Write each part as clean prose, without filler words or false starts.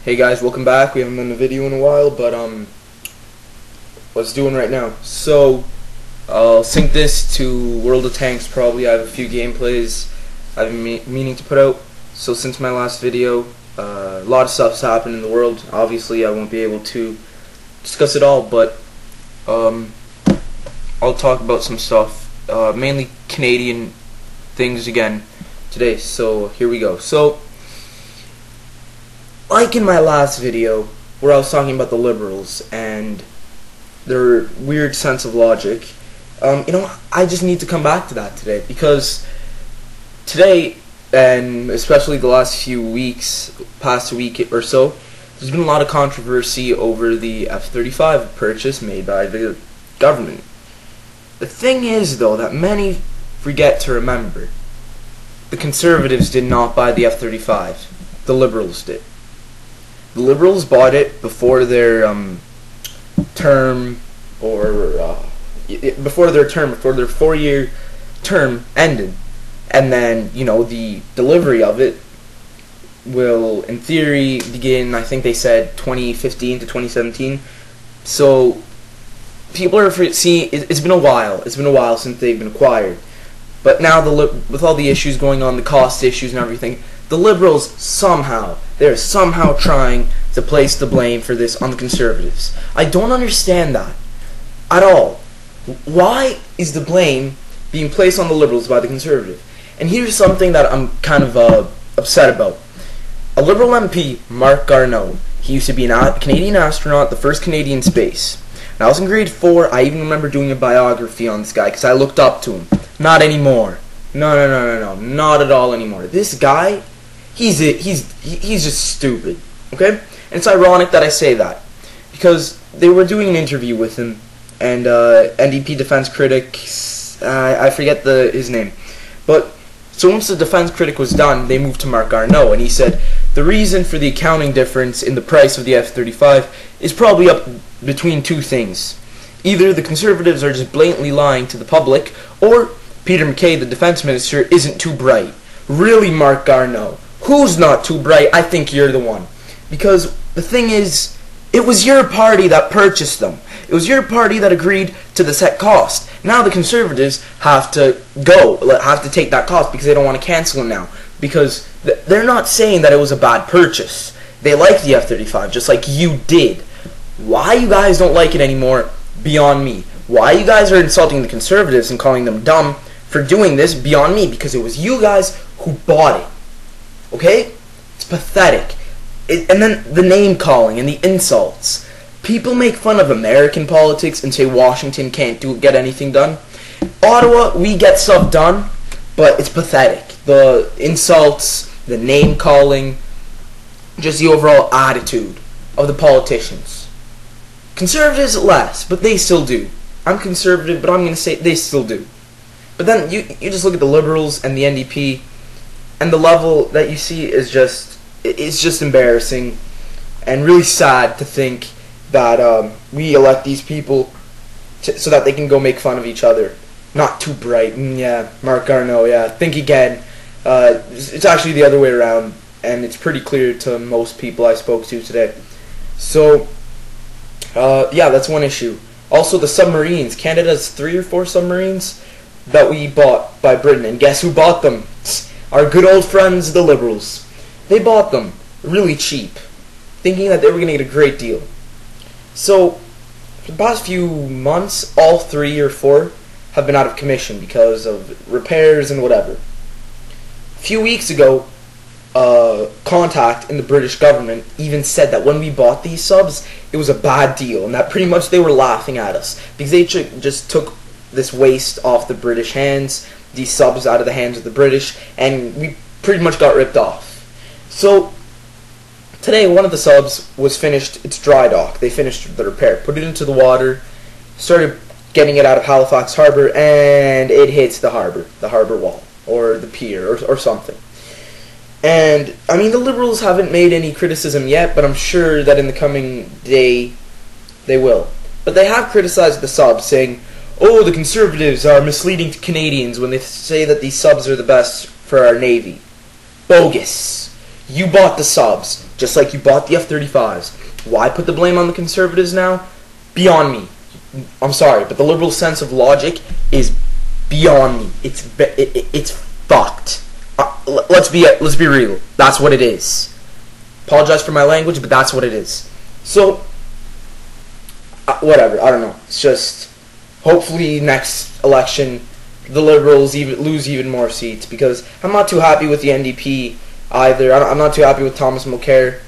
Hey guys, welcome back. We haven't done a video in a while, but let's do one right now. So I'll sync this to World of Tanks probably. I have a few gameplays I've been meaning to put out. So since my last video, a lot of stuff's happened in the world. Obviously I won't be able to discuss it all, but I'll talk about some stuff, mainly Canadian things again today. So here we go. So like in my last video where I was talking about the Liberals and their weird sense of logic, I just need to come back to that today, because today, and especially the last few weeks, past week or so, there's been a lot of controversy over the F-35 purchase made by the government. The thing is, though, that many forget to remember, the Conservatives did not buy the F-35. The Liberals did. The Liberals bought it before their term, or before their 4-year term ended, and then the delivery of it will, in theory, begin. I think they said 2015 to 2017. So people are seeing. It's been a while. It's been a while since they've been acquired. But now, with all the issues going on, the cost issues and everything, the Liberals they're somehow trying to place the blame for this on the Conservatives. I don't understand that at all. Why is the blame being placed on the Liberals by the Conservative? And here's something that I'm kind of upset about. A Liberal MP, Marc Garneau, he used to be a Canadian astronaut, the first Canadian space. When I was in grade 4, I even remember doing a biography on this guy because I looked up to him. Not anymore. No, not at all anymore. This guy, he's just stupid. Okay? And it's ironic that I say that, because they were doing an interview with him, and NDP defense critic, I forget his name, but so once the defense critic was done, they moved to Marc Garneau, and he said the reason for the accounting difference in the price of the F-35 is probably up between two things. Either the Conservatives are just blatantly lying to the public, or Peter MacKay, the defense minister, isn't too bright. Really, Marc Garneau? Who's not too bright? I think you're the one. Because the thing is, it was your party that purchased them. It was your party that agreed to the set cost. Now the Conservatives have to take that cost because they don't want to cancel it now. Because they're not saying that it was a bad purchase. They like the F-35, just like you did. Why you guys don't like it anymore, beyond me. Why you guys are insulting the Conservatives and calling them dumb for doing this, beyond me, because it was you guys who bought it. Okay? It's pathetic. And then the name calling and the insults. People make fun of American politics and say Washington can't get anything done. Ottawa, we get stuff done, but it's pathetic. The insults, the name calling, just the overall attitude of the politicians. Conservatives less, but they still do. I'm conservative, but I'm going to say they still do. But then you just look at the Liberals and the NDP, and the level that you see is it's just embarrassing and really sad to think that we elect these people so that they can go make fun of each other. Not too bright. Yeah, Marc Garneau, yeah. Think again. It's actually the other way around, and it's pretty clear to most people I spoke to today. So, yeah, that's one issue. Also, the submarines. Canada has 3 or 4 submarines that we bought by Britain, and guess who bought them? Our good old friends, the Liberals. They bought them really cheap, thinking that they were going to get a great deal. So, for the past few months, all 3 or 4 have been out of commission because of repairs and whatever. A few weeks ago, contact in the British government even said that when we bought these subs, it was a bad deal, and that pretty much they were laughing at us because they just took this waste off the British hands, these subs out of the hands of the British, and we pretty much got ripped off. So today one of the subs was finished its dry dock. They finished the repair, put it into the water, started getting it out of Halifax Harbour, and it hits the harbor wall, or the pier, or something. And, I mean, the Liberals haven't made any criticism yet, but I'm sure that in the coming day they will. But they have criticized the subs, saying, oh, the Conservatives are misleading Canadians when they say that these subs are the best for our Navy. Bogus. You bought the subs, just like you bought the F-35s. Why put the blame on the conservatives now? Beyond me. I'm sorry, but the liberal sense of logic is beyond me. It's fucked. Let's be real. That's what it is. Apologize for my language, but that's what it is. So, whatever. I don't know. It's just, hopefully next election the Liberals lose even more seats, because I'm not too happy with the NDP either. I'm not too happy with Thomas Mulcair,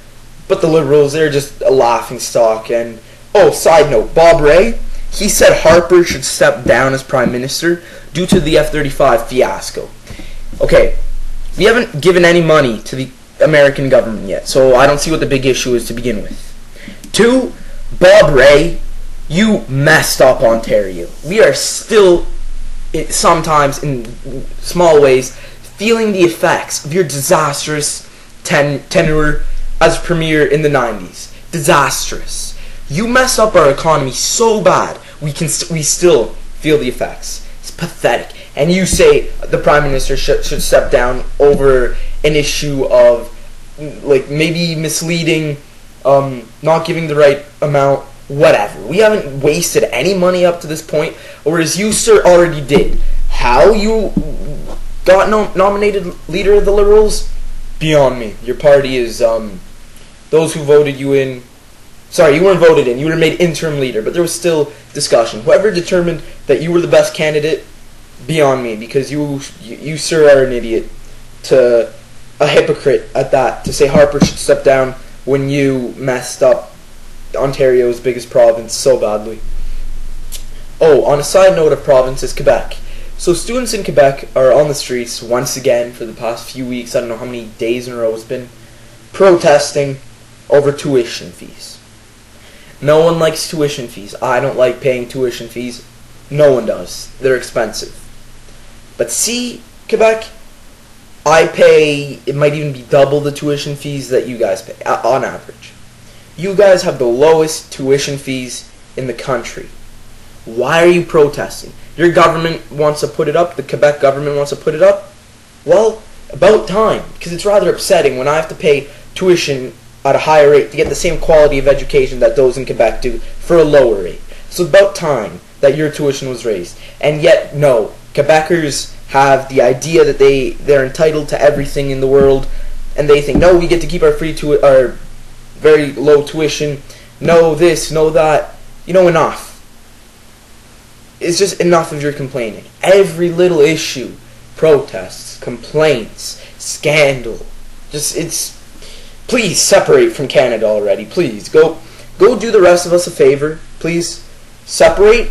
but the Liberals, they're just a laughingstock. And oh, side note, Bob Rae, he said Harper should step down as Prime Minister due to the F-35 fiasco. Okay, we haven't given any money to the American government yet, so I don't see what the big issue is to begin with. 2, Bob Rae, you messed up Ontario. We are still, sometimes in small ways, feeling the effects of your disastrous tenure as Premier in the 90s. Disastrous. You mess up our economy so bad, we still feel the effects. It's pathetic. And you say the Prime Minister should step down over an issue of, like, maybe misleading, not giving the right amount, whatever. We haven't wasted any money up to this point, whereas you, sir, already did. How you got nominated leader of the Liberals? Beyond me. Your party is, those who voted you in, sorry, you weren't voted in, you were made interim leader, but there was still discussion. Whoever determined that you were the best candidate, beyond me, because you sir, are an idiot, a hypocrite at that, to say Harper should step down when you messed up Ontario's biggest province so badly. Oh, on a side note of provinces, Quebec. So students in Quebec are on the streets once again for the past few weeks, I don't know how many days in a row it's been, protesting over tuition fees. No one likes tuition fees. I don't like paying tuition fees. No one does. They're expensive. But see, Quebec, I pay, it might even be double the tuition fees that you guys pay, on average. You guys have the lowest tuition fees in the country. Why are you protesting? Your government wants to put it up, the Quebec government wants to put it up. Well, about time, because it's rather upsetting when I have to pay tuition at a higher rate to get the same quality of education that those in Quebec do for a lower rate. So it's about time that your tuition was raised. And yet, no, Quebecers have the idea that they're entitled to everything in the world, and they think, no, we get to keep our our very low tuition, no this, no that. You know, enough. It's just enough of your complaining. Every little issue, protests, complaints, scandal, please separate from Canada already. Please go do the rest of us a favor. Please separate,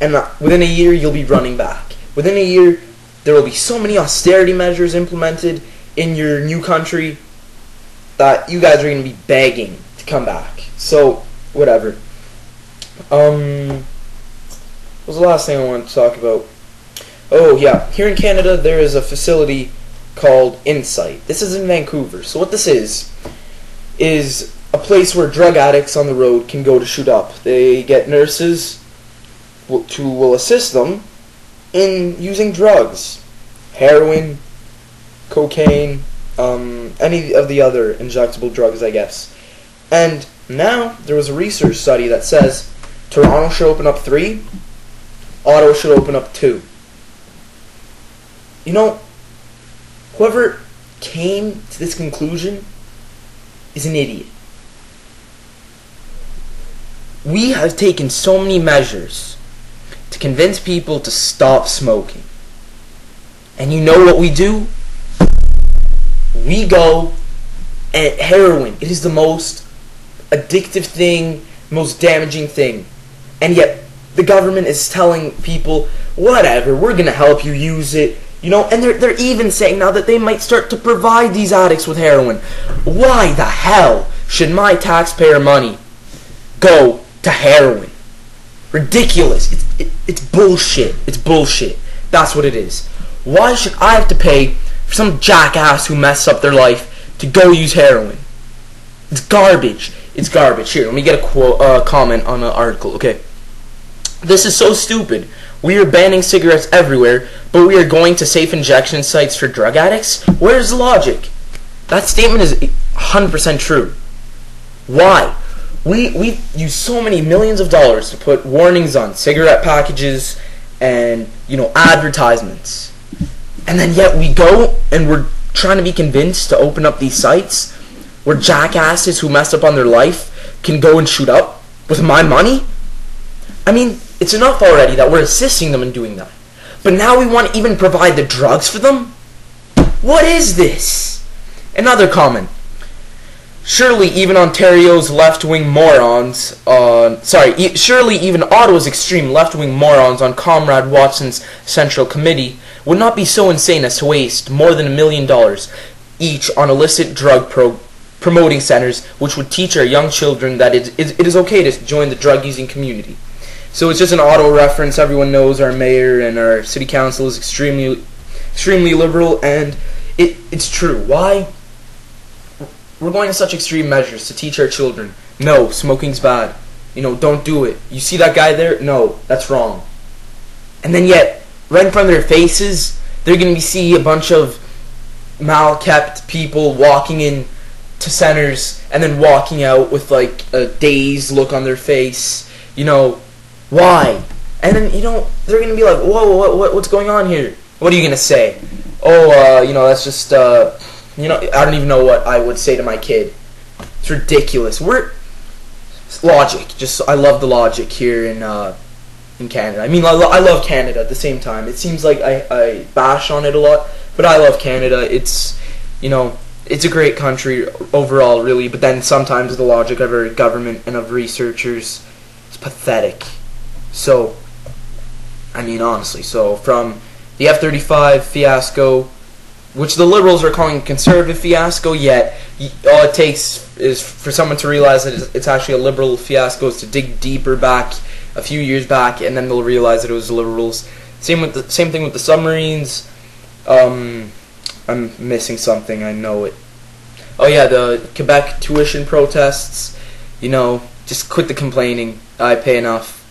and within a year you'll be running back. Within a year there will be so many austerity measures implemented in your new country that you guys are going to be begging to come back. So whatever. What was the last thing I wanted to talk about? Oh yeah, here in Canada there is a facility called Insight. This is in Vancouver. So what this is a place where drug addicts on the road can go to shoot up. They get nurses who will assist them in using drugs. Heroin, cocaine, any of the other injectable drugs, I guess. And now there was a research study that says Toronto should open up 3, Ottawa should open up 2. You know, whoever came to this conclusion is an idiot. We have taken so many measures to convince people to stop smoking. And you know what we do? We go and heroin. It is the most addictive thing, most damaging thing. And yet the government is telling people, whatever, we're going to help you use it. You know, and they're even saying now that they might start to provide these addicts with heroin. Why the hell should my taxpayer money go to heroin? Ridiculous. It's bullshit. It's bullshit. That's what it is. Why should I have to pay for some jackass who messed up their life to go use heroin? It's garbage. It's garbage. Here, let me get a comment on an article, okay? This is so stupid. We are banning cigarettes everywhere, but we are going to safe injection sites for drug addicts? Where's the logic? That statement is 100% true. Why? We use so many millions of dollars to put warnings on cigarette packages and, advertisements. And then yet we go and we're trying to be convinced to open up these sites where jackasses who messed up on their life can go and shoot up with my money? I mean, it's enough already that we're assisting them in doing that. But now we want to even provide the drugs for them? What is this? Another comment. Surely even Ontario's left-wing morons surely even Ottawa's extreme left-wing morons on Comrade Watson's Central Committee would not be so insane as to waste more than $1 million each on illicit drug promoting centers, which would teach our young children that it is okay to join the drug-using community. So it's just an Ottawa reference. Everyone knows our mayor and our city council is extremely liberal, and it's true. Why? We're going to such extreme measures to teach our children, no, smoking's bad. Don't do it. You see that guy there? No, that's wrong. And then yet, right in front of their faces, they're going to see a bunch of mal-kept people walking in to centers and then walking out with like a dazed look on their face. Why? And then, they're going to be like, whoa, what's going on here? What are you going to say? Oh, that's just, I don't even know what I would say to my kid. It's ridiculous. Logic. I love the logic here in Canada. I mean, I love Canada at the same time. It seems like I bash on it a lot, but I love Canada. It's a great country overall, really, but then sometimes the logic of our government and of researchers is pathetic. So, I mean, honestly, from the F-35 fiasco, which the Liberals are calling a conservative fiasco, yet all it takes is for someone to realize that it's actually a Liberal fiasco, is to dig deeper back, a few years back, and then they'll realize that it was Liberals. Same thing with the submarines. I'm missing something, I know it. Oh yeah, the Quebec tuition protests. Just quit the complaining. I pay enough.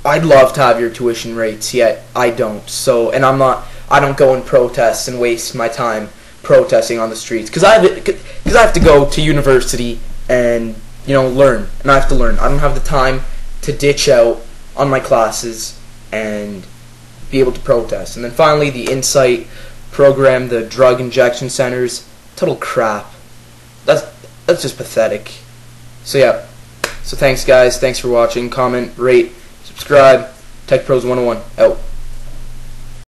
I'd love to have your tuition rates, yet I don't. So, and I don't go and protest and waste my time protesting on the streets because I have to go to university and learn, and I have to learn. I don't have the time to ditch out on my classes and be able to protest. And then finally, the Insight program, the drug injection centers, total crap. That's just pathetic. So yeah. So thanks guys. Thanks for watching. Comment, rate, subscribe. Tech Pros 101 out.